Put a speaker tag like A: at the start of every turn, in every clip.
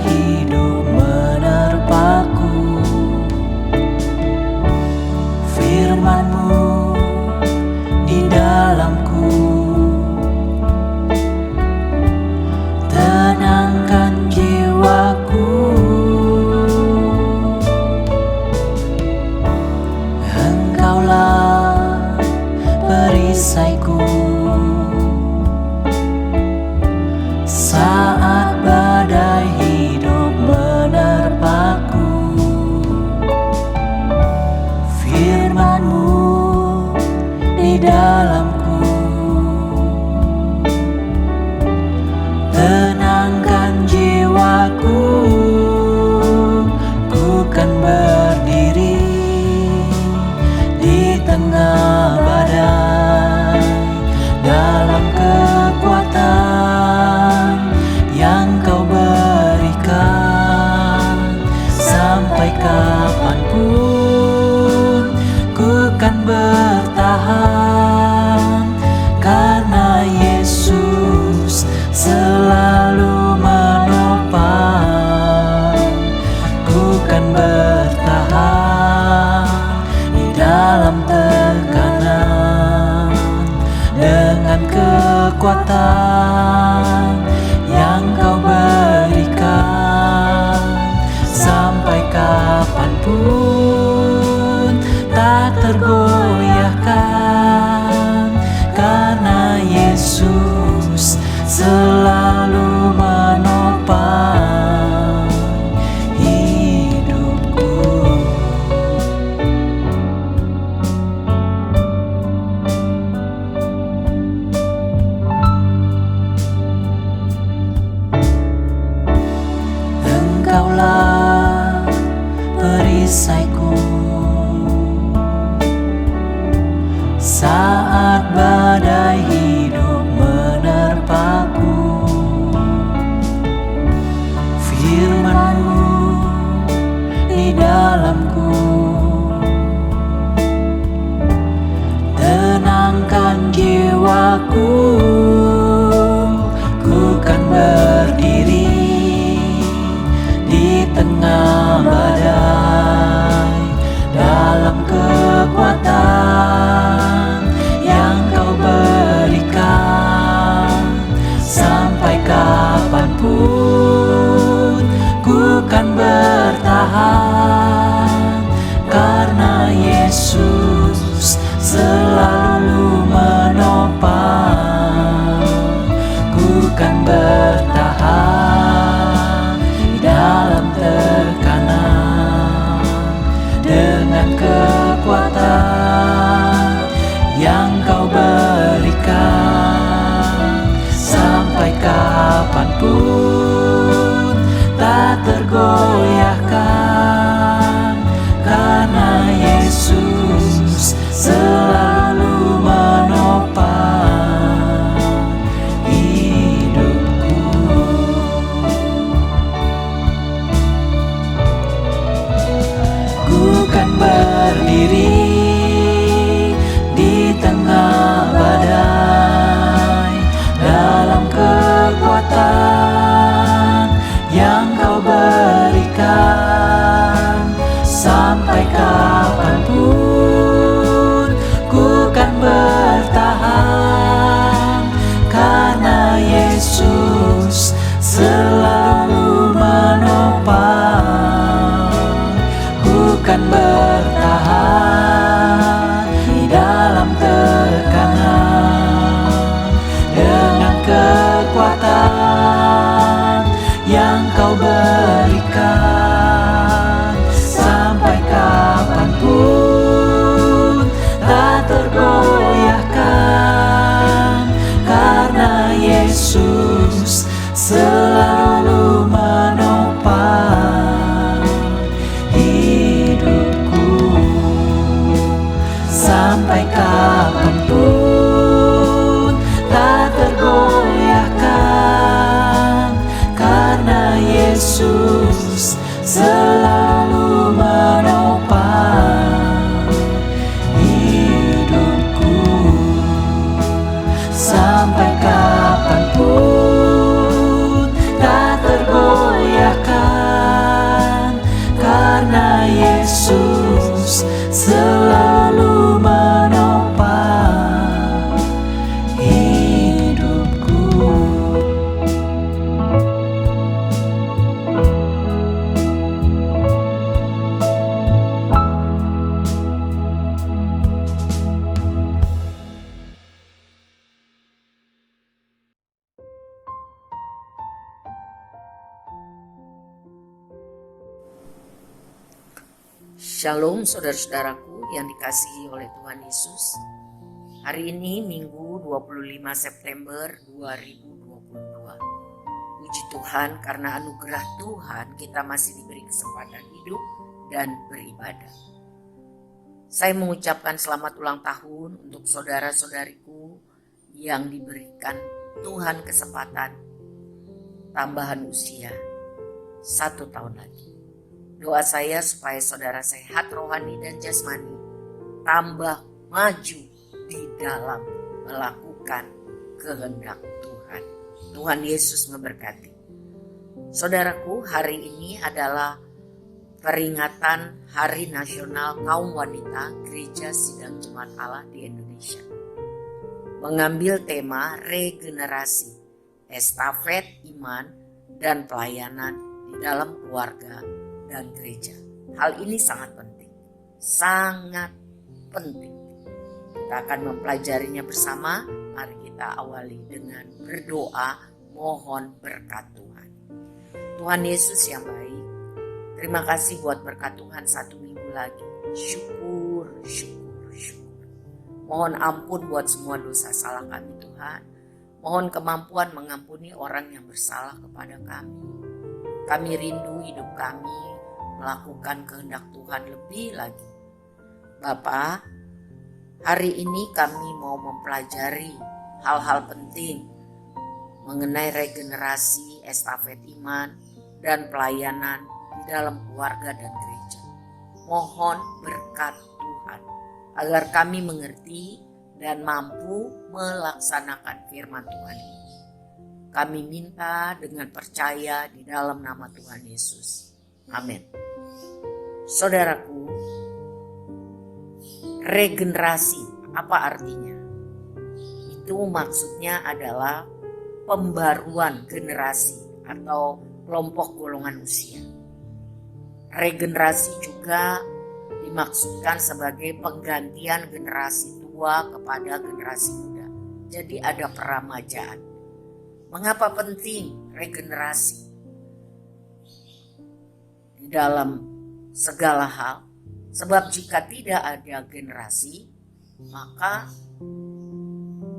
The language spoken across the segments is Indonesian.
A: hidup menerpaku. Firman-Mu di dalamku, tenangkan jiwaku. Engkaulah perisaiku saat badai hidup menerpaku. Firman-Mu di dalamku, tenangkan jiwaku. Ku kan berdiri di tengah badai, dalam kekuatan yang Kau berikan. Sampai kapanpun ku kan bertahan, karena Yesus selalu menopang. Ku kan bertahan di dalam tekanan, dengan kekuatan yang Kau berikan. Sampai kapanpun tak tergoyahkan, karena Yesus selalu menopang hidupku. Engkaulah perisaiku saat badai hidup menerpaku. Firman-Mu di dalamku, tenangkan jiwaku. Ku kan berdiri di tengah badai, dalam kekuatan yang Kau berikan. Sampai kapanpun ku kan bertahan, karena Yesus selalu menopang. Ku kan bertahan di dalam tekanan, dengan kekuatan yang Kau berikan. Sampai kapanpun tak tergoyahkan, karena Yesus selalu menopang hidupku. Ku kan berdiri di tengah badai, dalam kekuatan yang Kau berikan. Sampai kapanpun ku kan bertahan, karena Yesus selalu menopang. Ku kan bertahan di dalam tekanan, dengan kekuatan yang Kau berikan. Sampai kapanpun tak tergoyahkan, karena Yesus selalu menopang hidupku. Sampai kapanpun tak tergoyahkan, karena Yesus selalu menopang hidupku. Sampai kapanpun tak tergoyahkan,
B: Shalom saudara-saudaraku yang dikasihi oleh Tuhan Yesus. Hari ini Minggu 25 September 2022. Puji Tuhan karena anugerah Tuhan kita masih diberi kesempatan hidup dan beribadah. Saya mengucapkan selamat ulang tahun untuk saudara-saudariku yang diberikan Tuhan kesempatan tambahan usia 1 tahun lagi. Doa saya supaya saudara sehat rohani dan jasmani, tambah maju di dalam melakukan kehendak Tuhan. Tuhan Yesus memberkati. Saudaraku, hari ini adalah peringatan Hari Nasional Kaum Wanita Gereja Sidang Jemaat Allah di Indonesia. Mengambil tema regenerasi, estafet iman dan pelayanan di dalam keluarga dan gereja. Hal ini sangat penting. Sangat penting. Kita akan mempelajarinya bersama. Mari kita awali dengan berdoa mohon berkat Tuhan. Tuhan Yesus yang baik, terima kasih buat berkat Tuhan 1 minggu lagi. Syukur. Mohon ampun buat semua dosa salah kami Tuhan. Mohon kemampuan mengampuni orang yang bersalah kepada kami. Kami rindu hidup kami melakukan kehendak Tuhan lebih lagi. Bapa, hari ini kami mau mempelajari hal-hal penting mengenai regenerasi, estafet iman, dan pelayanan di dalam keluarga dan gereja. Mohon berkat Tuhan agar kami mengerti dan mampu melaksanakan firman Tuhan ini. Kami minta dengan percaya di dalam nama Tuhan Yesus. Amin. Saudaraku, regenerasi apa artinya? Itu maksudnya adalah pembaruan generasi atau kelompok golongan usia. Regenerasi juga dimaksudkan sebagai penggantian generasi tua kepada generasi muda. Jadi ada peramajaan. Mengapa penting regenerasi di dalam segala hal? Sebab jika tidak ada generasi, maka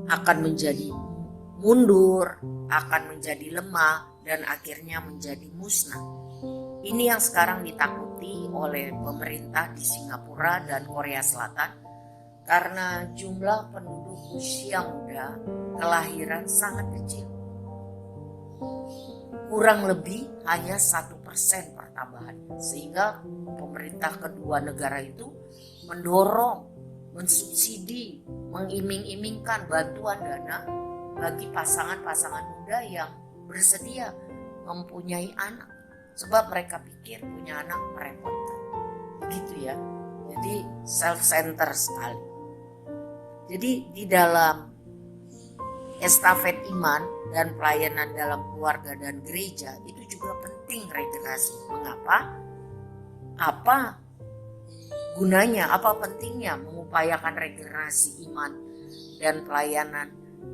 B: akan menjadi mundur, akan menjadi lemah, dan akhirnya menjadi musnah. Ini yang sekarang ditakuti oleh pemerintah di Singapura dan Korea Selatan karena jumlah penduduk usia muda kelahiran sangat kecil. Kurang lebih hanya 1% pertambahan. Sehingga pemerintah kedua negara itu mendorong, mensubsidi, mengiming-imingkan bantuan dana bagi pasangan-pasangan muda yang bersedia mempunyai anak. Sebab mereka pikir punya anak merepotkan. Begitu ya. Jadi self-center sekali. Jadi di dalam estafet iman dan pelayanan dalam keluarga dan gereja itu juga penting regenerasi. Mengapa? Apa gunanya, apa pentingnya mengupayakan regenerasi iman dan pelayanan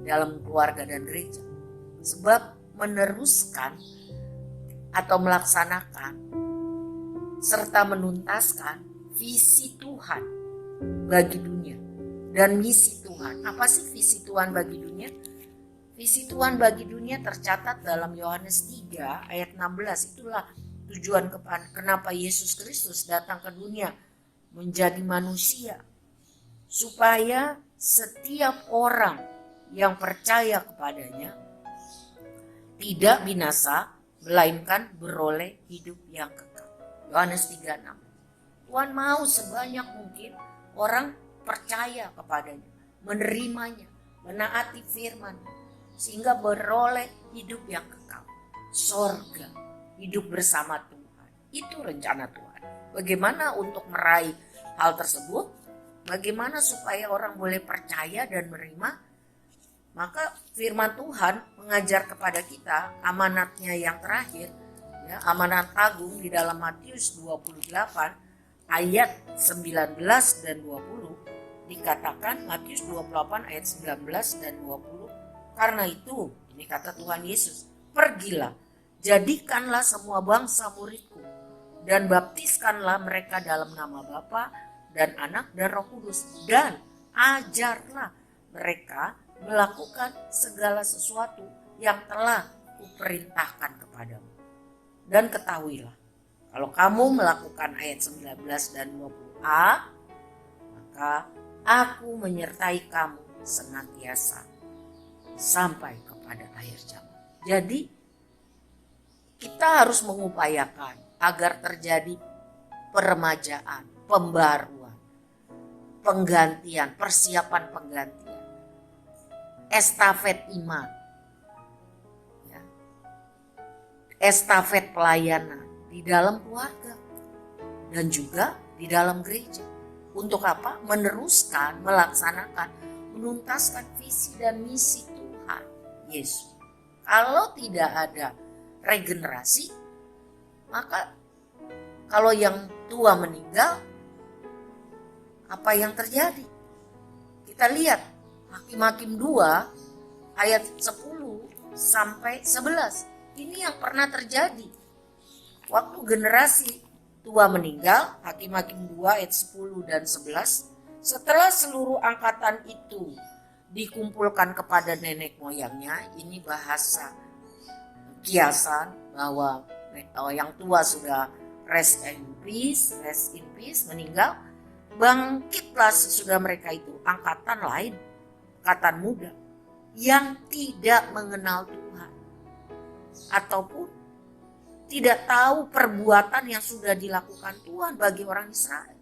B: dalam keluarga dan gereja? Sebab meneruskan atau melaksanakan serta menuntaskan visi Tuhan bagi dunia dan misi Tuhan. Apa sih visi Tuhan bagi dunia? Visi Tuhan bagi dunia tercatat dalam Yohanes 3 ayat 16. Itulah tujuan kenapa Yesus Kristus datang ke dunia menjadi manusia. Supaya setiap orang yang percaya kepadanya tidak binasa, melainkan beroleh hidup yang kekal. Yohanes 3:6. Tuhan mau sebanyak mungkin orang percaya kepadanya, menerimanya, menaati firman, sehingga beroleh hidup yang kekal. Sorga, hidup bersama Tuhan. Itu rencana Tuhan. Bagaimana untuk meraih hal tersebut? Bagaimana supaya orang boleh percaya dan menerima? Maka firman Tuhan mengajar kepada kita amanatnya yang terakhir, ya, amanat agung di dalam Matius 28 ayat 19 dan 20. Dikatakan Matius 28 ayat 19 dan 20. Karena itu, ini kata Tuhan Yesus, pergilah, jadikanlah semua bangsa muridku, dan baptiskanlah mereka dalam nama Bapa dan Anak dan Roh Kudus, dan ajarlah mereka melakukan segala sesuatu yang telah kuperintahkan kepadamu. Dan ketahuilah, kalau kamu melakukan ayat 19 dan 20a, maka aku menyertai kamu senantiasa sampai kepada akhir zaman. Jadi kita harus mengupayakan agar terjadi peremajaan, pembaruan, penggantian, persiapan penggantian, estafet iman, ya, estafet pelayanan di dalam keluarga dan juga di dalam gereja. Untuk apa? Meneruskan, melaksanakan, menuntaskan visi dan misi Tuhan Yesus. Kalau tidak ada regenerasi, maka kalau yang tua meninggal, apa yang terjadi? Kita lihat Hakim-Hakim 2 ayat 10 sampai 11. Ini yang pernah terjadi. Waktu generasi tua meninggal, Hakim-Hakim 2 ayat 10 dan 11. Setelah seluruh angkatan itu dikumpulkan kepada nenek moyangnya, ini bahasa kiasan bahwa yang tua sudah rest in peace, meninggal. Bangkitlah sesudah mereka itu angkatan lain, angkatan muda yang tidak mengenal Tuhan ataupun tidak tahu perbuatan yang sudah dilakukan Tuhan bagi orang Israel.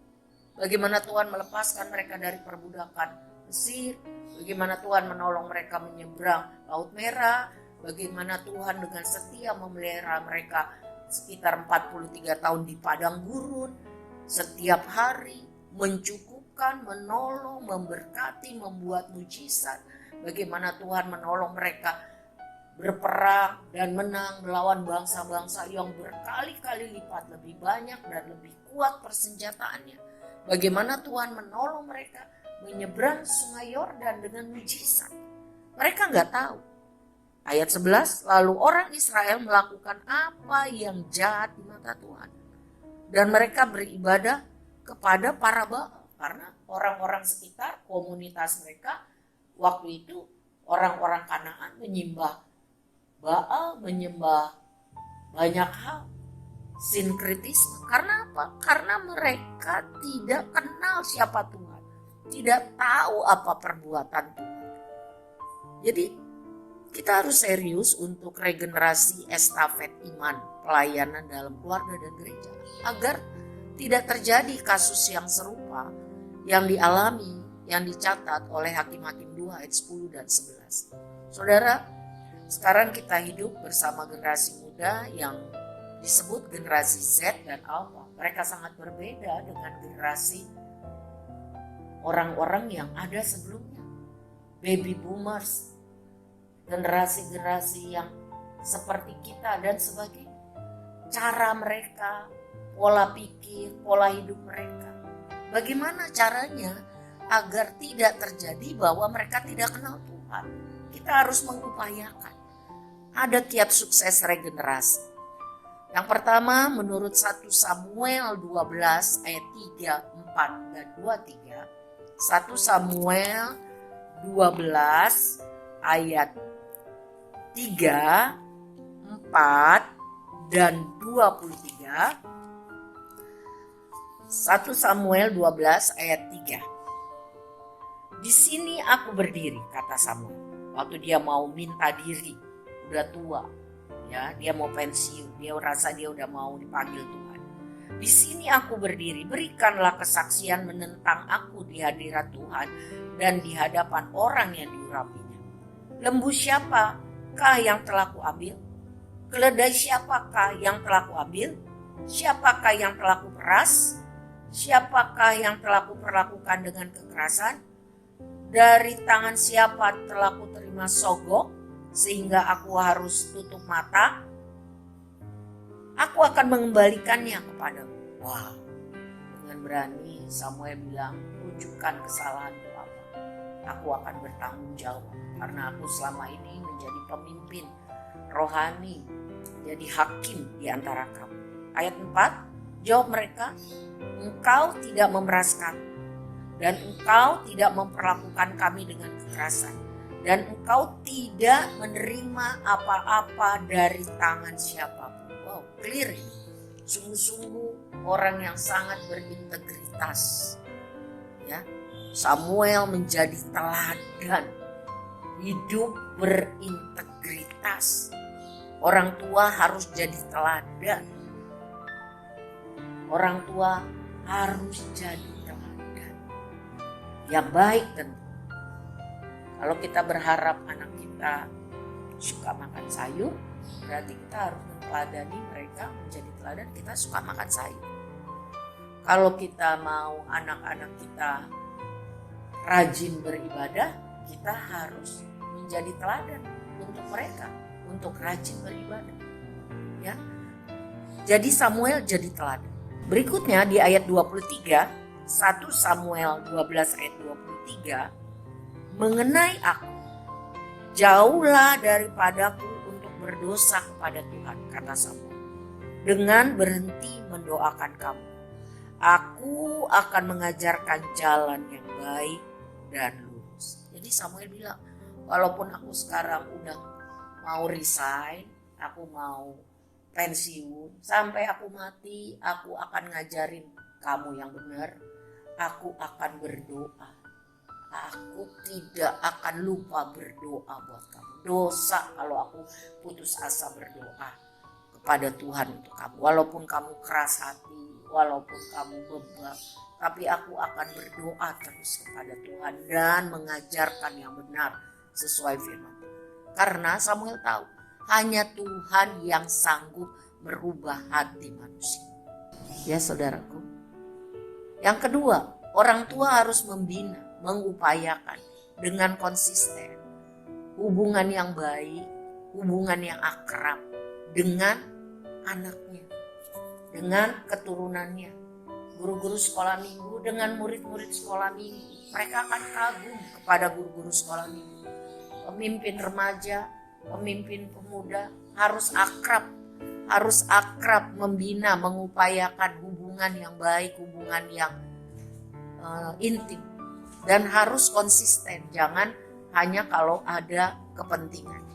B: Bagaimana Tuhan melepaskan mereka dari perbudakan Mesir, bagaimana Tuhan menolong mereka menyeberang Laut Merah, bagaimana Tuhan dengan setia memelihara mereka sekitar 43 tahun di padang gurun, setiap hari mencukupkan, menolong, memberkati, membuat mujizat. Bagaimana Tuhan menolong mereka berperang dan menang melawan bangsa-bangsa yang berkali-kali lipat lebih banyak dan lebih kuat persenjataannya. Bagaimana Tuhan menolong mereka menyeberang sungai Yordan dengan mujizat. Mereka nggak tahu. Ayat 11, lalu orang Israel melakukan apa yang jahat di mata Tuhan. Dan mereka beribadah kepada para Baal. Karena orang-orang sekitar komunitas mereka waktu itu orang-orang Kanaan menyembah Baal, menyembah banyak hal, sinkretisme. Karena apa? Karena mereka tidak kenal siapa Tuhan, tidak tahu apa perbuatan Tuhan. Jadi kita harus serius untuk regenerasi estafet iman, pelayanan dalam keluarga dan gereja, agar tidak terjadi kasus yang serupa yang dialami, yang dicatat oleh Hakim-Hakim 2 ayat 10 dan 11. Saudara, sekarang kita hidup bersama generasi muda yang disebut generasi Z dan Alpha. Mereka sangat berbeda dengan generasi orang-orang yang ada sebelumnya. Baby boomers, generasi-generasi yang seperti kita dan sebagainya. Cara mereka, pola pikir, pola hidup mereka. Bagaimana caranya agar tidak terjadi bahwa mereka tidak kenal Tuhan? Kita harus mengupayakan. Ada kiat sukses regenerasi. Yang pertama menurut 1 Samuel 12 ayat 3, 4 dan 23. 1 Samuel 12 ayat 3, 4 dan 23. 1 Samuel 12 ayat 3. Di sini aku berdiri, kata Samuel. Waktu dia mau minta diri, udah tua, ya, dia mau pensiun, dia rasa dia udah mau dipanggil Tuhan. Di sini aku berdiri, berikanlah kesaksian menentang aku di hadirat Tuhan dan di hadapan orang yang diurapinya. Lembu siapakah yang telah kuambil? Keledai siapakah yang telah kuambil? Siapakah yang telah kuperas? Siapakah yang telah kuperlakukan dengan kekerasan? Dari tangan siapa telah kuterima sogok sehingga aku harus tutup mata? Aku akan mengembalikannya kepadamu. Wah, dengan berani Samuel bilang, tunjukkan kesalahanku apa. Aku akan bertanggung jawab karena aku selama ini menjadi pemimpin rohani, jadi hakim di antara kamu. Ayat 4, Jawab mereka, engkau tidak memeras kami, dan engkau tidak memperlakukan kami dengan kekerasan, dan engkau tidak menerima apa-apa dari tangan siapapun. Wow, clear ini. Sungguh-sungguh orang yang sangat berintegritas. Ya, Samuel menjadi teladan hidup berintegritas. Orang tua harus jadi teladan. Orang tua harus jadi teladan yang baik tentu. Kalau kita berharap anak kita suka makan sayur, berarti kita harus meneladani mereka menjadi teladan, kita suka makan sayur. Kalau kita mau anak-anak kita rajin beribadah, kita harus menjadi teladan untuk mereka, untuk rajin beribadah. Ya. Jadi Samuel jadi teladan. Berikutnya di ayat 23, 1 Samuel 12 ayat 23, mengenai aku, jauhlah daripadaku untuk berdosa kepada Tuhan, kata Samuel, dengan berhenti mendoakan kamu. Aku akan mengajarkan jalan yang baik dan lurus. Jadi Samuel bilang, walaupun aku sekarang udah mau resign, aku mau pensiun, sampai aku mati, aku akan ngajarin kamu yang benar. Aku akan berdoa. Aku tidak akan lupa berdoa buat kamu. Dosa kalau aku putus asa berdoa kepada Tuhan untuk kamu. Walaupun kamu keras hati, walaupun kamu bebal, tapi aku akan berdoa terus kepada Tuhan dan mengajarkan yang benar sesuai firman. Karena Samuel tahu, hanya Tuhan yang sanggup merubah hati manusia. Ya saudaraku. Yang kedua, orang tua harus membina, mengupayakan dengan konsisten hubungan yang baik, hubungan yang akrab dengan anaknya, dengan keturunannya. Guru-guru sekolah minggu dengan murid-murid sekolah minggu, mereka akan kagum kepada guru-guru sekolah minggu. Pemimpin remaja, pemimpin pemuda harus akrab membina, mengupayakan hubungan yang baik, hubungan yang intim, dan harus konsisten. Jangan hanya kalau ada kepentingan,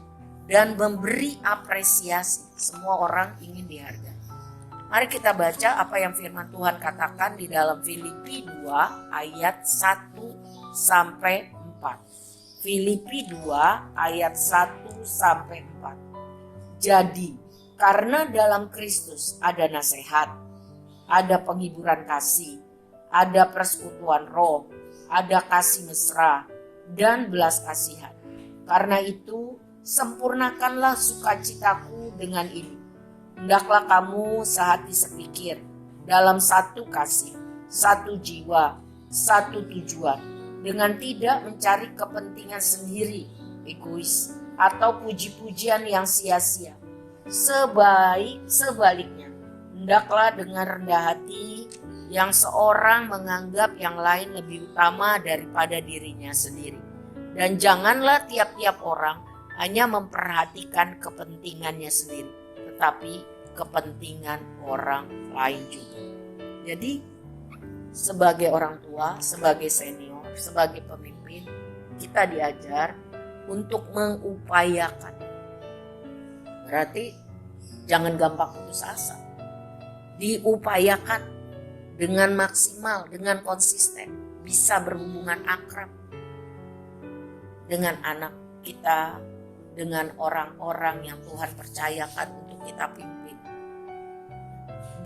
B: dan memberi apresiasi. Semua orang ingin dihargai. Mari kita baca apa yang firman Tuhan katakan di dalam Filipi 2 ayat 1 sampai 4. Filipi 2 ayat 1 sampai 4. Jadi, karena dalam Kristus ada nasihat, ada penghiburan kasih, ada persekutuan roh, ada kasih mesra, dan belas kasihan. Karena itu, sempurnakanlah sukacitaku dengan ini. Hendaklah kamu sehati sepikir, dalam satu kasih, satu jiwa, satu tujuan, dengan tidak mencari kepentingan sendiri, egois, atau puji-pujian yang sia-sia. Sebaliknya, hendaklah dengan rendah hati, yang seorang menganggap yang lain lebih utama daripada dirinya sendiri. Dan janganlah tiap-tiap orang hanya memperhatikan kepentingannya sendiri, tetapi kepentingan orang lain juga. Jadi sebagai orang tua, sebagai senior, sebagai pemimpin, kita diajar untuk mengupayakan. Berarti jangan gampang putus asa. Diupayakan dengan maksimal, dengan konsisten, bisa berhubungan akrab dengan anak kita, dengan orang-orang yang Tuhan percayakan untuk kita pimpin.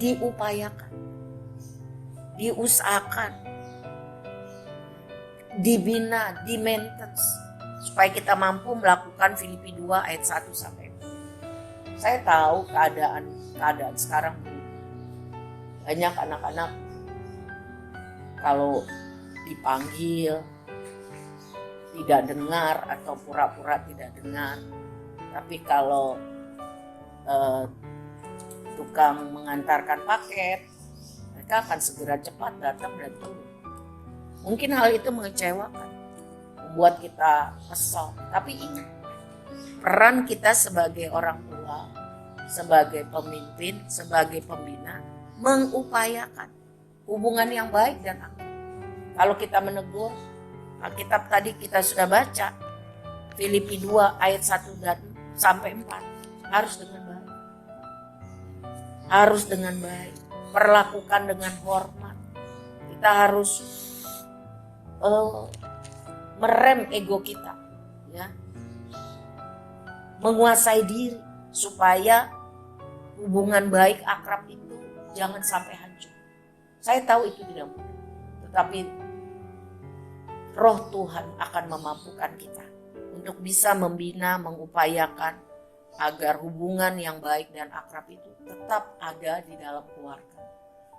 B: Diupayakan, diusahakan, dibina, di-maintenance, supaya kita mampu melakukan Filipi 2 ayat 1 sampai 4. Saya tahu keadaan sekarang banyak anak-anak kalau dipanggil tidak dengar atau pura-pura tidak dengar. Tapi kalau tukang mengantarkan paket, mereka akan segera cepat datang dan turun. Mungkin hal itu mengecewakan, membuat kita kesal. Tapi ingat, peran kita sebagai orang tua, sebagai pemimpin, sebagai pembina, mengupayakan hubungan yang baik dan akrab. Kalau kita menegur, Alkitab tadi kita sudah baca, Filipi 2 ayat 1 dan sampai 4, harus dengan baik. Harus dengan baik, perlakukan dengan hormat. Kita harus merem ego kita, ya, menguasai diri supaya hubungan baik akrab itu jangan sampai hancur. Saya tahu itu tidak mudah, tetapi Roh Tuhan akan memampukan kita untuk bisa membina, mengupayakan agar hubungan yang baik dan akrab itu tetap ada di dalam keluarga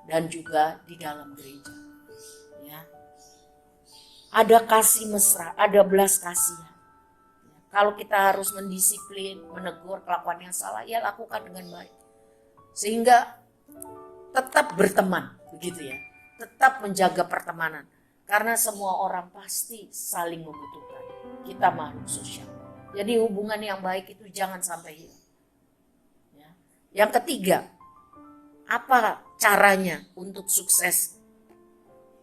B: dan juga di dalam gereja. Ya. Ada kasih mesra, ada belas kasihan. Kalau kita harus mendisiplin, menegur kelakuan yang salah, ya lakukan dengan baik. Sehingga tetap berteman, begitu ya. Tetap menjaga pertemanan. Karena semua orang pasti saling membutuhkan. Kita makhluk sosial. Jadi hubungan yang baik itu jangan sampai hilang. Ya. Yang ketiga, apa caranya untuk sukses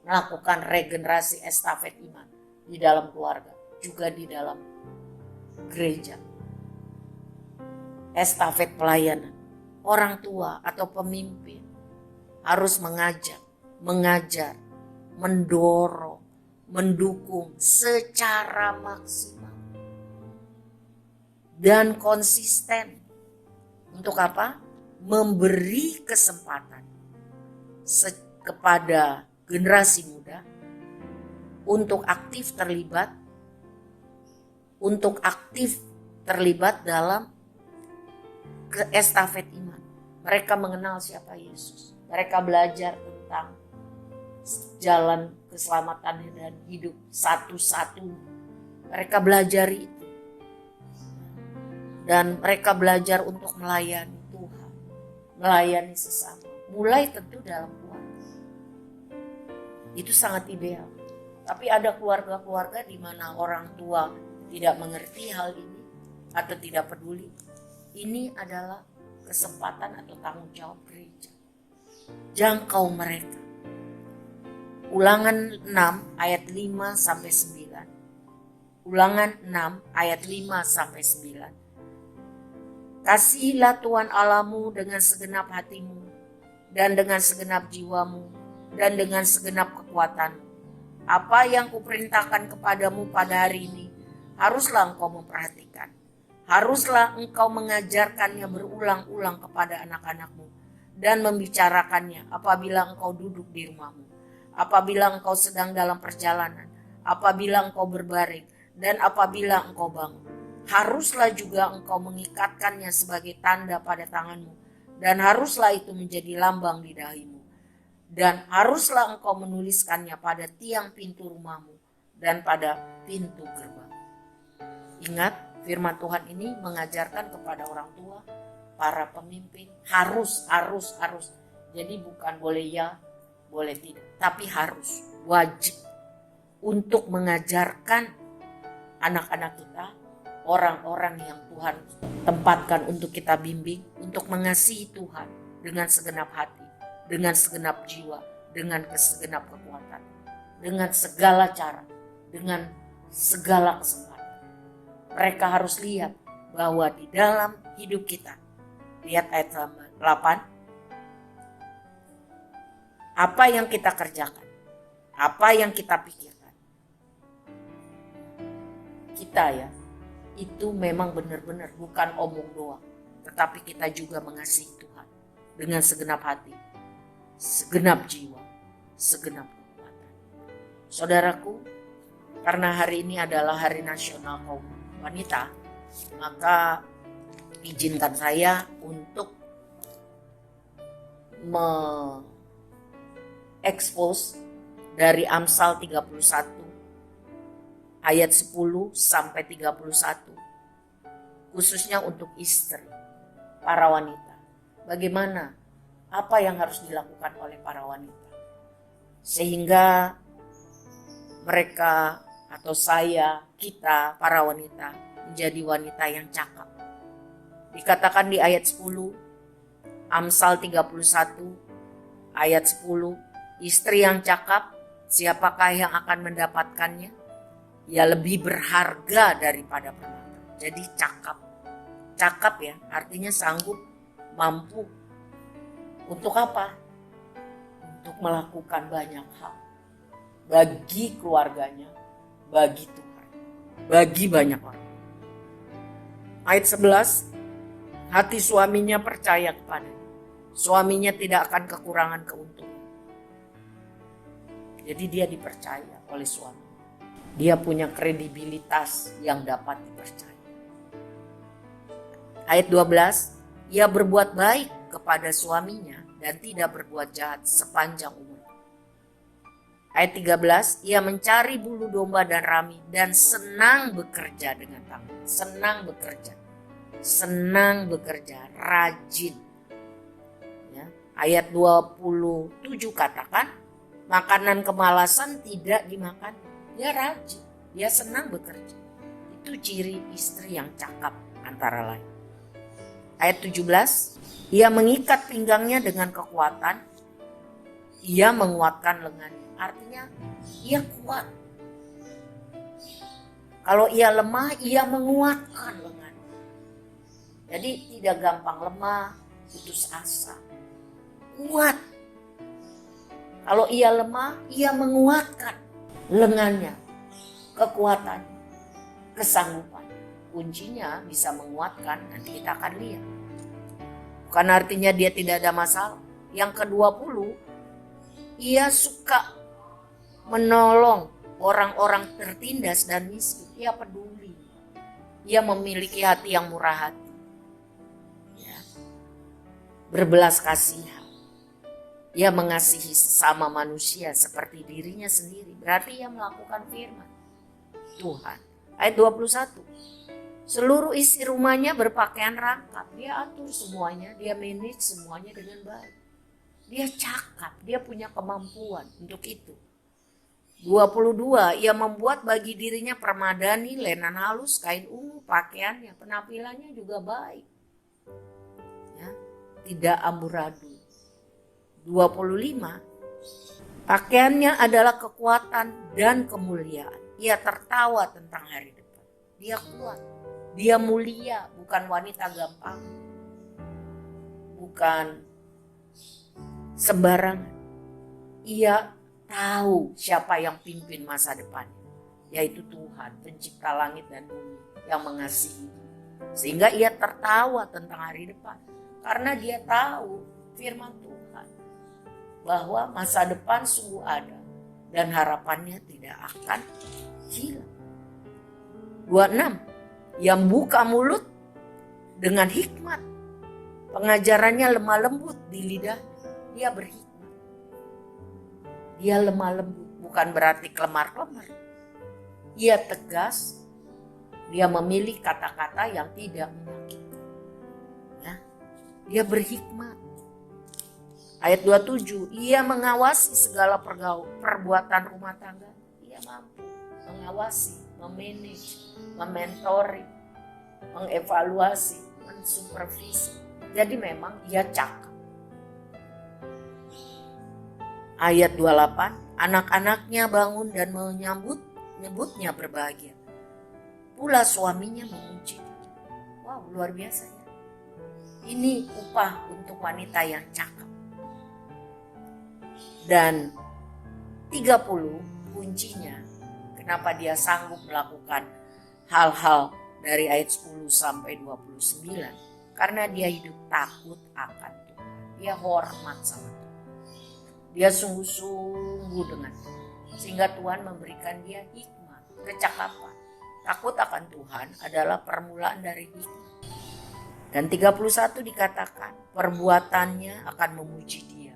B: melakukan regenerasi estafet iman di dalam keluarga, juga di dalam gereja? Estafet pelayanan. Orang tua atau pemimpin harus mengajak, mengajar, mendorong, mendukung secara maksimal dan konsisten. Untuk apa? Memberi kesempatan kepada generasi muda untuk aktif terlibat dalam estafet iman. Mereka mengenal siapa Yesus. Mereka belajar tentang jalan keselamatannya dan hidup satu-satu. Mereka belajar itu. Dan mereka belajar untuk melayani Tuhan, melayani sesama. Mulai tentu dalam keluarga. Itu sangat ideal. Tapi ada keluarga-keluarga di mana orang tua tidak mengerti hal ini atau tidak peduli. Ini adalah kesempatan atau tanggung jawab gereja. Jangkau mereka. Ulangan 6 ayat 5 sampai 9. Ulangan 6 ayat 5 sampai 9. Kasihilah Tuhan Allahmu dengan segenap hatimu dan dengan segenap jiwamu dan dengan segenap kekuatanmu. Apa yang kuperintahkan kepadamu pada hari ini haruslah engkau memperhatikan. Haruslah engkau mengajarkannya berulang-ulang kepada anak-anakmu dan membicarakannya apabila engkau duduk di rumahmu, apabila engkau sedang dalam perjalanan, apabila engkau berbaring, dan apabila engkau bangun. Haruslah juga engkau mengikatkannya sebagai tanda pada tanganmu, dan haruslah itu menjadi lambang di dahimu. Dan haruslah engkau menuliskannya pada tiang pintu rumahmu dan pada pintu gerbang. Ingat, firman Tuhan ini mengajarkan kepada orang tua, para pemimpin, harus. Jadi bukan boleh ya, boleh tidak, tapi harus, wajib untuk mengajarkan anak-anak kita, orang-orang yang Tuhan tempatkan untuk kita bimbing, untuk mengasihi Tuhan dengan segenap hati, dengan segenap jiwa, dengan segenap kekuatan, dengan segala cara, dengan segala kesempatan. Mereka harus lihat bahwa di dalam hidup kita, lihat ayat 8, apa yang kita kerjakan, apa yang kita pikirkan, kita ya, itu memang benar-benar bukan omong doang, tetapi kita juga mengasihi Tuhan dengan segenap hati, segenap jiwa, segenap kekuatan. Saudaraku, karena hari ini adalah Hari Nasional Kaum Wanita, maka izinkan saya untuk expose dari Amsal 31 ayat 10 sampai 31, khususnya untuk istri, para wanita. Bagaimana, apa yang harus dilakukan oleh para wanita sehingga mereka atau saya, kita, para wanita menjadi wanita yang cakap. Dikatakan di ayat 10 Amsal 31 Ayat 10, istri yang cakap, siapakah yang akan mendapatkannya? Ia lebih berharga daripada permata. Jadi cakap. Cakap ya, artinya sanggup, mampu. Untuk apa? Untuk melakukan banyak hal. Bagi keluarganya, bagi Tuhan, bagi banyak orang. Ayat 11, hati suaminya percaya kepadanya. Suaminya tidak akan kekurangan keuntungan. Jadi dia dipercaya oleh suami. Dia punya kredibilitas yang dapat dipercaya. Ayat 12, ia berbuat baik kepada suaminya dan tidak berbuat jahat sepanjang umur. Ayat 13, ia mencari bulu domba dan rami dan senang bekerja dengan tangan. Senang bekerja, rajin. Ya. Ayat 27 katakan, makanan kemalasan tidak dimakan. Dia rajin, dia senang bekerja. Itu ciri istri yang cakap antara lain. Ayat 17, ia mengikat pinggangnya dengan kekuatan, ia menguatkan lengannya. Artinya ia kuat. Kalau ia lemah, ia menguatkan lengannya. Jadi tidak gampang lemah, putus asa. Kuat. Kalau ia lemah, ia menguatkan lengannya, kekuatannya, kesanggupan. Kuncinya bisa menguatkan, nanti kita akan lihat. Bukan artinya dia tidak ada masalah. Yang ke-20, ia suka menolong orang-orang tertindas dan miskin. Ia peduli. Ia memiliki hati yang murah hati. Ya. Berbelas kasihan. Ia mengasihi sesama manusia seperti dirinya sendiri. Berarti ia melakukan firman Tuhan. Ayat 21. Seluruh isi rumahnya berpakaian rangkap. Dia atur semuanya, dia manage semuanya dengan baik. Dia cakap, dia punya kemampuan untuk itu. 22, ia membuat bagi dirinya permadani, lenan halus, kain ungu, pakaiannya, penampilannya juga baik. Ya, tidak amburadul. 25, pakaiannya adalah kekuatan dan kemuliaan. Ia tertawa tentang hari depan. Dia kuat, dia mulia, bukan wanita gampang. Bukan sembarangan. Ia tahu siapa yang pimpin masa depan, yaitu Tuhan, pencipta langit dan bumi yang mengasihi. Sehingga ia tertawa tentang hari depan. Karena dia tahu firman Tuhan. Bahwa masa depan sungguh ada. Dan harapannya tidak akan hilang. 26. Yang buka mulut dengan hikmat. Pengajarannya lemah lembut di lidahnya. Dia berhikmat. Dia lemah lembut, bukan berarti kelemar-kelemar. Ia tegas, dia memilih kata-kata yang tidak menyakitkan. Ya, dia berhikmat. Ayat 27, ia mengawasi segala perbuatan rumah tangga. Ia mampu mengawasi, memanage, mementori, mengevaluasi, mensupervisi. Jadi memang dia cakap. Ayat 28, anak-anaknya bangun dan menyebutnya berbahagia. Pula suaminya memuji. Wow, luar biasa ya. Ini upah untuk wanita yang cakap. Dan 30 kuncinya kenapa dia sanggup melakukan hal-hal dari ayat 10 sampai 29. Karena dia hidup takut akan Tuhan. Dia hormat sama Tuhan. Dia sungguh-sungguh dengan Tuhan. Sehingga Tuhan memberikan dia hikmat, kecakapan. Takut akan Tuhan adalah permulaan dari hikmat. Dan 31 dikatakan perbuatannya akan memuji dia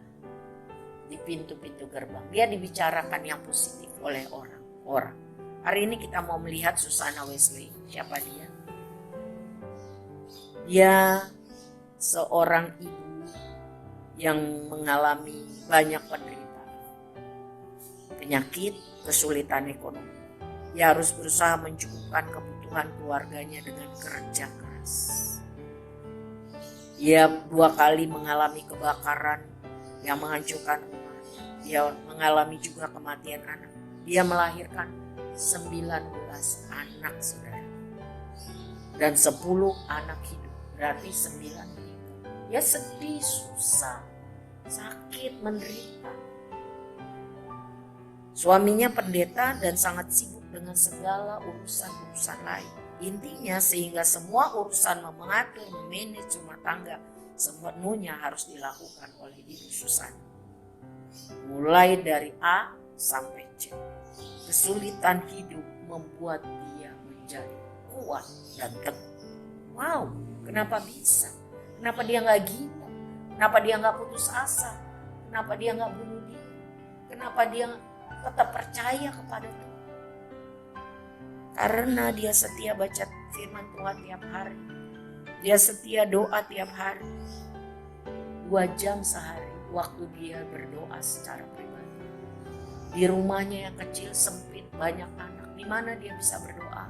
B: di pintu-pintu gerbang. Dia dibicarakan yang positif oleh orang-orang. Hari ini kita mau melihat Susana Wesley. Siapa dia? Dia seorang ibu yang mengalami banyak penderitaan. Penyakit, kesulitan ekonomi. Dia harus berusaha mencukupkan kebutuhan keluarganya dengan kerja keras. Ia 2 kali mengalami kebakaran yang menghancurkan rumah. Dia mengalami juga kematian anak. Dia melahirkan 19 anak, saudara. Dan 10 anak hidup, berarti 9 meninggal. Dia sedih, susah, sakit, menderita. Suaminya pendeta dan sangat sibuk dengan segala urusan-urusan lain. Intinya sehingga semua urusan mengatur, memanage rumah tangga sepenuhnya harus dilakukan oleh Ibu Susana. Mulai dari A sampai Z. Kesulitan hidup membuat dia menjadi kuat dan teguh. Wow, kenapa bisa? Kenapa dia gak gila? Kenapa dia gak putus asa? Kenapa dia gak bunuh diri? Kenapa dia tetap percaya kepada Tuhan? Karena dia setia baca firman Tuhan tiap hari. Dia setia doa tiap hari. 2 jam sehari waktu dia berdoa secara pribadi. Di rumahnya yang kecil, sempit, banyak anak. Di mana dia bisa berdoa?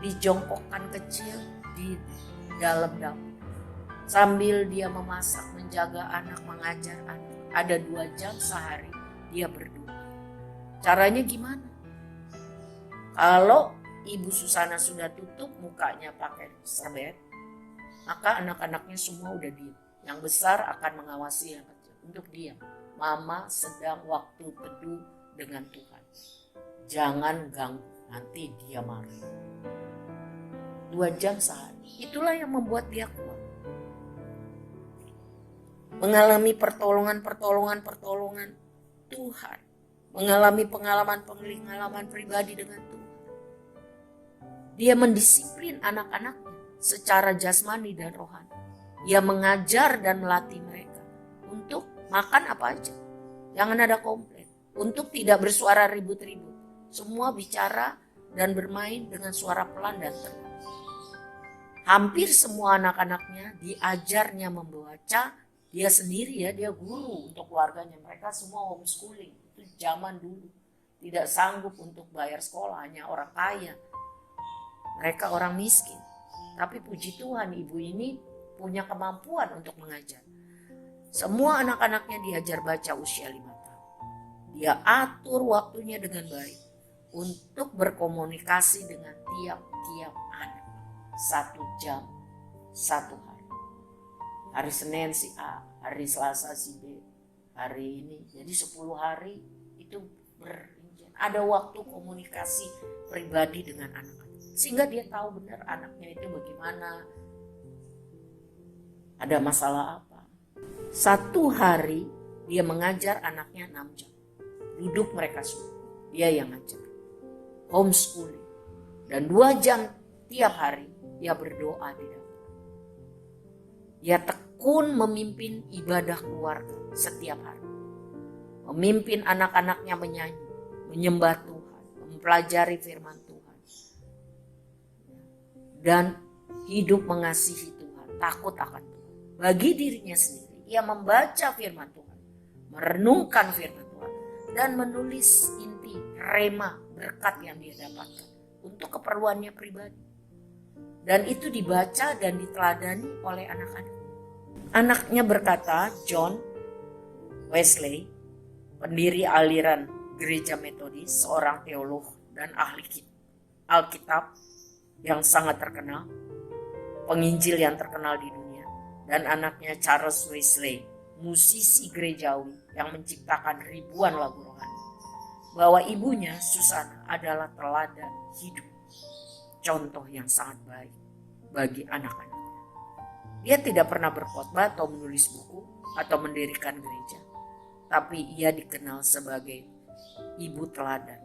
B: Di jongkokan kecil di dalam dapur. Sambil dia memasak, menjaga anak, mengajar anak. Ada 2 jam sehari dia berdoa. Caranya gimana? Kalau Ibu Susana sudah tutup mukanya pakai serbet, maka anak-anaknya semua udah diam. Yang besar akan mengawasi yang kecil. Untuk diam. Mama sedang waktu teduh dengan Tuhan. Jangan ganggu, nanti dia marah. 2 jam sehari. Itulah yang membuat dia kuat. Mengalami pertolongan Tuhan. Mengalami pengalaman pribadi dengan Tuhan. Dia mendisiplin anak-anaknya secara jasmani dan rohani. Dia mengajar dan melatih mereka untuk makan apa aja. Jangan ada komplain. Untuk tidak bersuara ribut-ribut. Semua bicara dan bermain dengan suara pelan dan tenang. Hampir semua anak-anaknya diajarnya membaca. Dia sendiri ya, dia guru untuk keluarganya. Mereka semua homeschooling. Itu zaman dulu. Tidak sanggup untuk bayar sekolah, hanya orang kaya. Mereka orang miskin. Tapi puji Tuhan, ibu ini punya kemampuan untuk mengajar. Semua anak-anaknya diajar baca usia 5 tahun. Dia atur waktunya dengan baik untuk berkomunikasi dengan tiap-tiap anak. 1 jam, 1 hari. Hari Senin si A, hari Selasa si B, hari ini. Jadi 10 hari itu berinjil. Ada waktu komunikasi pribadi dengan anak-anak. Sehingga dia tahu benar anaknya itu bagaimana. Ada masalah apa. 1 hari dia mengajar anaknya 6 jam. Duduk mereka semua. Dia yang ngajar. Homeschooling. Dan 2 jam tiap hari dia berdoa di dapur. Dia tekun memimpin ibadah keluarga setiap hari. Memimpin anak-anaknya menyanyi, menyembah Tuhan, mempelajari firman Tuhan. Dan hidup mengasihi Tuhan, takut akan Tuhan. Bagi dirinya sendiri, ia membaca firman Tuhan, merenungkan firman Tuhan, dan menulis inti rema berkat yang dia dapatkan untuk keperluannya pribadi. Dan itu dibaca dan diteladani oleh anak-anak. Anaknya berkata, John Wesley, pendiri aliran Gereja Metodis, seorang teolog dan ahli Alkitab yang sangat terkenal, penginjil yang terkenal di dunia, dan anaknya Charles Wesley, musisi gerejawi yang menciptakan ribuan lagu rohani, bahwa ibunya Susana adalah teladan hidup, contoh yang sangat baik bagi anak-anaknya. Dia tidak pernah berkhotbah atau menulis buku atau mendirikan gereja, tapi ia dikenal sebagai ibu teladan,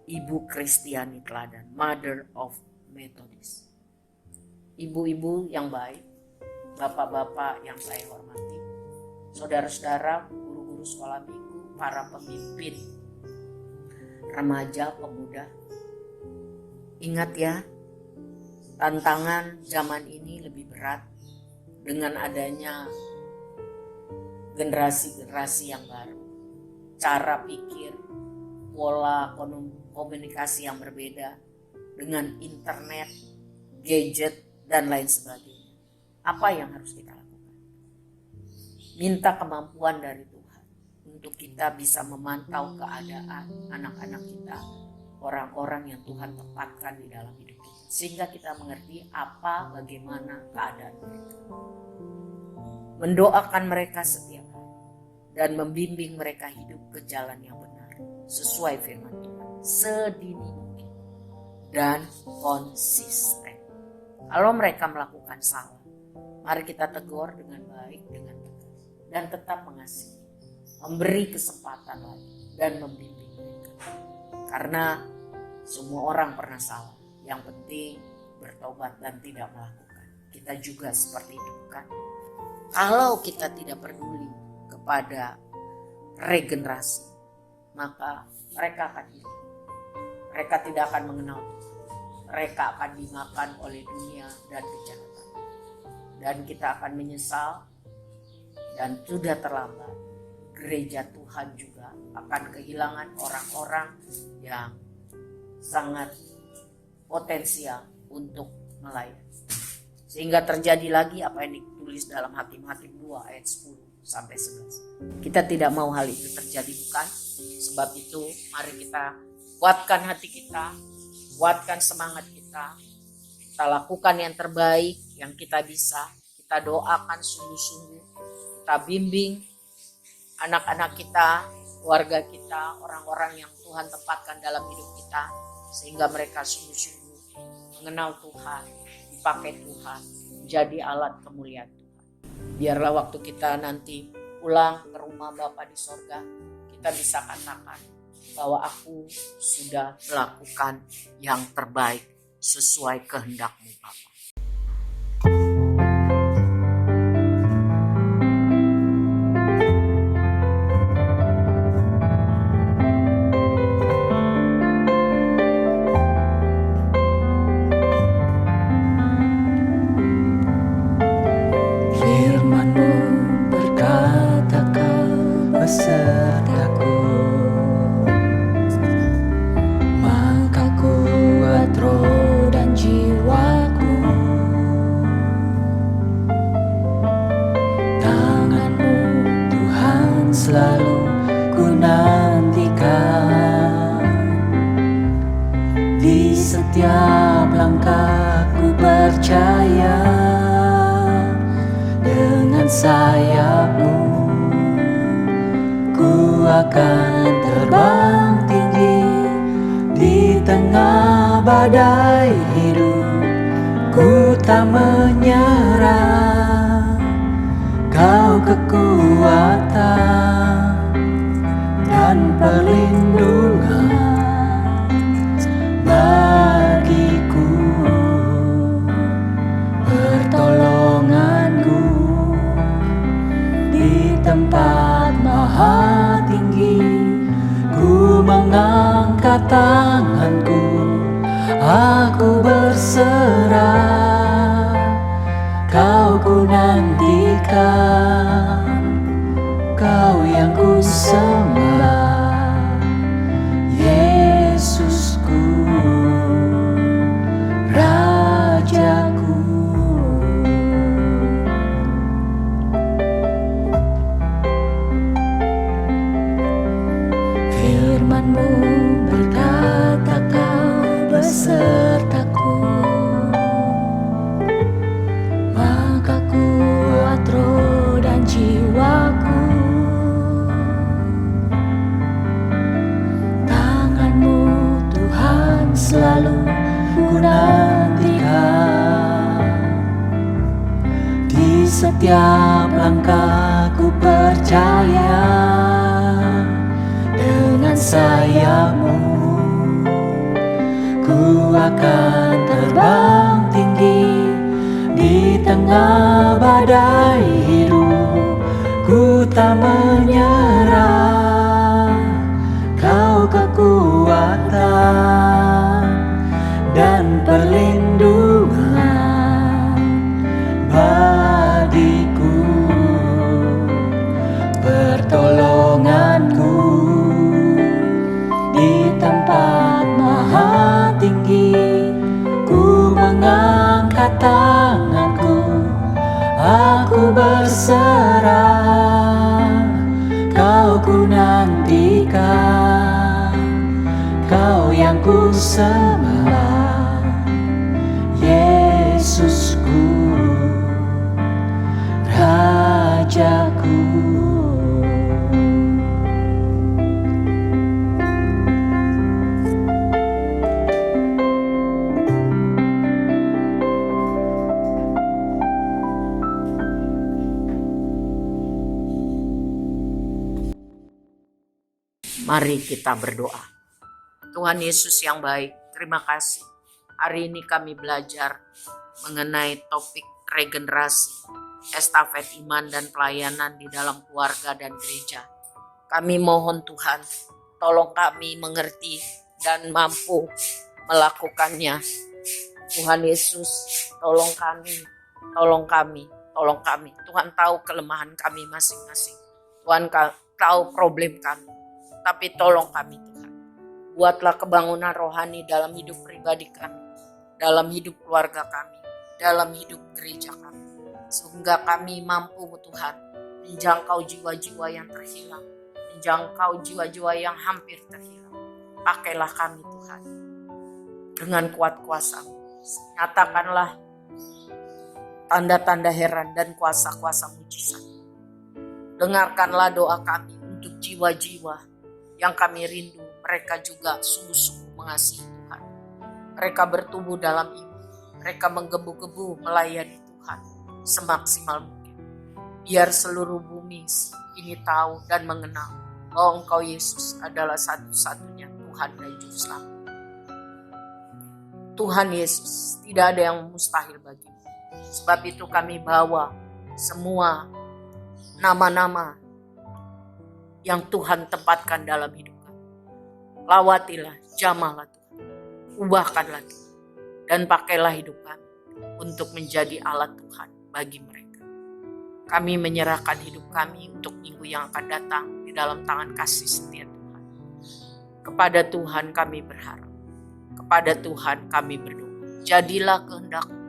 B: ibu Kristiani teladan, Mother of Methodist. Ibu-ibu yang baik, bapak-bapak yang saya hormati, saudara-saudara, guru-guru sekolah minggu, para pemimpin remaja, pemuda. Ingat ya, tantangan zaman ini lebih berat dengan adanya generasi-generasi yang baru. Cara pikir, pola komunikasi yang berbeda dengan internet, gadget, dan lain sebagainya. Apa yang harus kita lakukan? minta kemampuan dari Tuhan untuk kita bisa memantau keadaan anak-anak kita, orang-orang yang Tuhan tempatkan di dalam hidup kita, sehingga kita mengerti bagaimana keadaan mereka, mendoakan mereka setiap hari dan membimbing mereka hidup ke jalan yang benar sesuai firman Tuhan sedini mungkin dan konsisten. Kalau mereka melakukan salah, mari kita tegur dengan baik, dengan tegas, dan tetap mengasihi, memberi kesempatan lagi dan membimbing mereka. Karena semua orang pernah salah, yang penting bertobat dan tidak melakukan. Kita juga seperti itu, bukan? Kalau kita tidak peduli kepada regenerasi, maka mereka akan hilang. Mereka tidak akan mengenal Tuhan. Mereka akan dimakan oleh dunia dan kejahatan. Dan kita akan menyesal dan sudah terlambat. Gereja Tuhan juga akan kehilangan orang-orang yang sangat potensial untuk melayani. Sehingga terjadi lagi apa yang ditulis dalam Hakim-Hakim 2 ayat 10 sampai 11. Kita tidak mau hal itu terjadi, bukan? Sebab itu mari kita kuatkan hati kita, kuatkan semangat kita. Kita lakukan yang terbaik yang kita bisa. Kita doakan sungguh-sungguh. Kita bimbing anak-anak kita, keluarga kita, orang-orang yang Tuhan tempatkan dalam hidup kita, sehingga mereka sungguh-sungguh mengenal Tuhan, dipakai Tuhan, menjadi alat kemuliaan Tuhan. Biarlah waktu kita nanti pulang ke rumah Bapa di sorga, kita bisa katakan bahwa aku sudah melakukan yang terbaik sesuai kehendak-Mu, Bapa.
A: Firman-Mu berkata Kau besertaku, maka kuat roh dan jiwaku. Tangan-Mu Tuhan selalu ku nantikan, di setiap langkah ku percaya. Dengan sayap-Mu ku akan terbang tinggi di tengah badai hidup. Ku tak menyerah, Kau kekuatan dan perlindungan bagiku, pertolonganku di tempat maha tinggi. Ku mengangkat tanganku, aku berserah. Kau ku nantikan, Kau yang ku sembah, Yesusku, Rajaku. Firman-Mu berkata Kau besertaku, maka kuat roh dan jiwaku. Tangan-Mu Tuhan selalu ku nantikan, di setiap langkah ku percaya. Dengan sayap-Mu ku akan terbang tinggi di tengah badai hidup. Ku tak menyerah, Kau kekuatan dan perlindungan bagiku, pertolonganku di tempat maha tinggi. Ku mengangkat tanganku, aku berserah. Kau ku nantikan, Kau yang ku sembah, Yesusku, Rajaku.
B: Mari kita berdoa. Tuhan Yesus yang baik, terima kasih. Hari ini kami belajar mengenai topik regenerasi, estafet iman dan pelayanan di dalam keluarga dan gereja. Kami mohon Tuhan, tolong kami mengerti dan mampu melakukannya. Tuhan Yesus, tolong kami, tolong kami, tolong kami. Tuhan tahu kelemahan kami masing-masing. Tuhan tahu problem kami. Tapi tolong kami Tuhan. Buatlah kebangunan rohani dalam hidup pribadi kami, dalam hidup keluarga kami, dalam hidup gereja kami. Sehingga kami mampu Tuhan menjangkau jiwa-jiwa yang terhilang, menjangkau jiwa-jiwa yang hampir terhilang. Pakailah kami Tuhan dengan kuat kuasa-Mu. Nyatakanlah tanda-tanda heran dan kuasa-kuasa mujizat. Dengarkanlah doa kami untuk jiwa-jiwa yang kami rindu. Mereka juga sungguh-sungguh mengasihi Tuhan. Mereka bertumbuh dalam iman. Mereka menggebu-gebu melayani Tuhan semaksimal mungkin. Biar seluruh bumi ini tahu dan mengenal bahwa Engkau Yesus adalah satu-satunya Tuhan dan Juru Selamat. Tuhan Yesus, tidak ada yang mustahil bagimu. Sebab itu kami bawa semua nama-nama yang Tuhan tempatkan dalam hidup kami. Lawatilah, jamahlah Tuhan. Ubahkanlah Tuhan. Dan pakailah hidup kami untuk menjadi alat Tuhan bagi mereka. Kami menyerahkan hidup kami untuk minggu yang akan datang di dalam tangan kasih setia Tuhan. Kepada Tuhan kami berharap. Kepada Tuhan kami berdoa. Jadilah kehendak-Mu.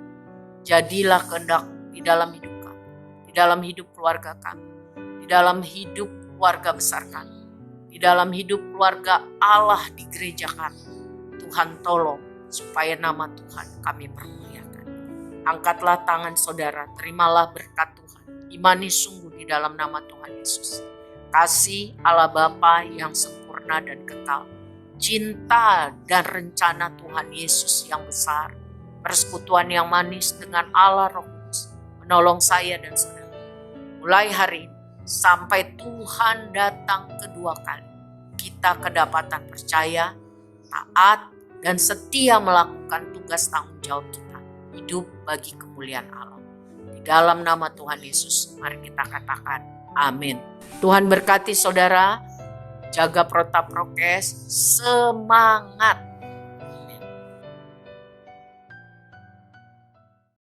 B: Jadilah kehendak-Mu di dalam hidup kami. Di dalam hidup keluarga kami. Di dalam hidup keluarga besar kami, di dalam hidup keluarga Allah di gereja kami. Tuhan tolong supaya nama Tuhan kami permuliakan. Angkatlah tangan saudara, terimalah berkat Tuhan. Imani sungguh di dalam nama Tuhan Yesus. Kasih Allah Bapa yang sempurna dan kekal, cinta dan rencana Tuhan Yesus yang besar, persekutuan yang manis dengan Allah Roh Kudus, menolong saya dan saudara. Mulai hari ini, sampai Tuhan datang kedua kali, kita kedapatan percaya, taat, dan setia melakukan tugas tanggung jawab kita, hidup bagi kemuliaan Allah. Di dalam nama Tuhan Yesus, mari kita katakan amin. Tuhan berkati saudara, jaga protap prokes, semangat.